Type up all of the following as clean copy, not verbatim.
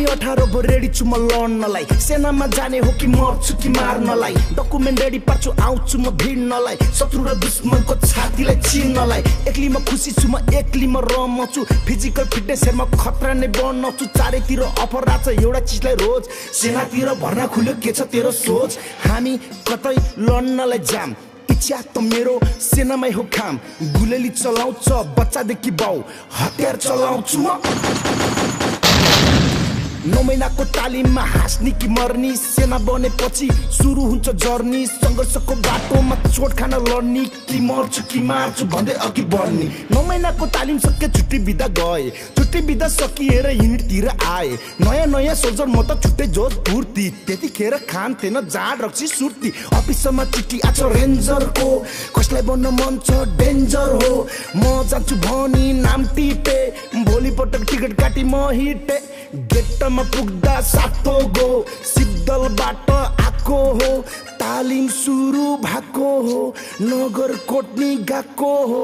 हामी 18 भो रेडी छु म लड्नलाई सेनामा जाने हो कि मर्छु कि मार्नलाई डकुमेन्ट रेडी पार्छु आउँछु म भिड्नलाई शत्रु र दुश्मनको छातीलाई चिर्नलाई एक्लीमा खुसी छु म एक्लीमा रमाउँछु फिजिकल फिटनेस हेरमा खतरा नै बनाउँछु चारैतिर अपराध छ एउटा चिजलाई रोज सेनातिर भर्ना खुल्यो के छ तेरो सोच हामी कतै लड्नलाई जाम इच्छा त मेरो सेनामै हो काम गुलेली चलाउँछ बच्चादेखि बाउ हतियार चलाउँछु म 9 महिनाको तालिममा हाँस्ने कि मर्नी सेना बनेपछि सुरु हुन्छ जर्नी सङ्घर्षको बाटोमा चोट खान लड्ने कि मर्छु कि मार्छु भन्दै अघि बढ्ने 9 महिनाको तालिम सके छुट्टी बिदा गए छुट्टी बिदा सकिएर युनिटतिर आए नयाँ नयाँ सोल्जर म त छुट्टै जोस फुर्ती त्यतिखेर खान्थेन जाँड रक्सी सुर्ती अफिसमा चिठी आछ रेन्जरको कसलाई बन्न मन छ डेन्जर हो म जान्छु भनी नाम टिपे भोलिपटक टिकट काटी म हिटे गेटमा पुग्दा सातो गो सिद्धलबाट आएको हो तालिम सुरु भएको हो नगर कोट्नी गएको हो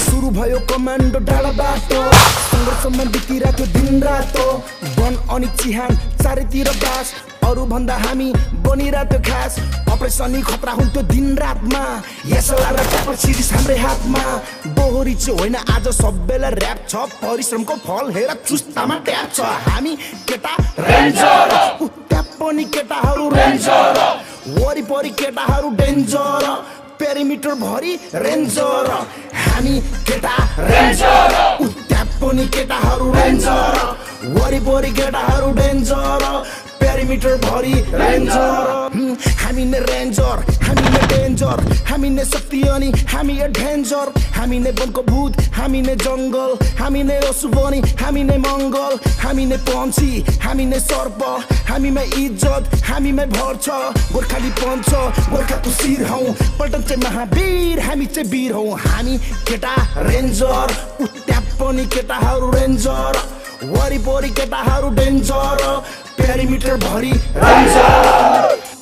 सुरु भयो कमान्डो डाँडाबाट सङ्घर्षमा बितिरहेको दिन रातो वन अनि चिहान चारैतिर बास अरु भन्दा हामी बनिरहेको खास अपरेसनी खतरा हुन्थ्यो दिन रातमा यसला र ट्यापर सिरिज हाम्रै हातमा बोहरी चाहिँ होइन आज सबैलाई ऱ्याप छ परिश्रमको फल हेर चुस्तामा ट्याप छ हामी केटा रेन्जर त्यहाँ पनि केटाहरू रेन्जर वरिपरि केटाहरू डेन्जर पेरिमिटर भरि रेन्जर हामी केटा रेन्जर त्यहाँ पनि केटाहरू रेन्जर वरिपरि केटाहरू डेन्जर पेरिमिटर भरि रेन्जर हामी नै रेन्जर हामी नै डेन्जर हामी नै शक्ति अनि हामी एडभेन्चर हामी नै वनको भूत हामी नै जङ्गल हामी नै असुबनी हामी नै मङ्गल हामी नै पन्छी हामी नै सर्प हामीमै इज्जत हामीमै भर छ गोर्खाली पन्छ गोर्खाको शिर हौ पल्टन चाहिँ महावीर हामी चाहिँ वीर हौ हामी केटा रेन्जर त्यहाँ पनि केटाहरू रेन्जर वरिपरि केटाहरू डेन्जर पेरिमिटर भरि रेन्जर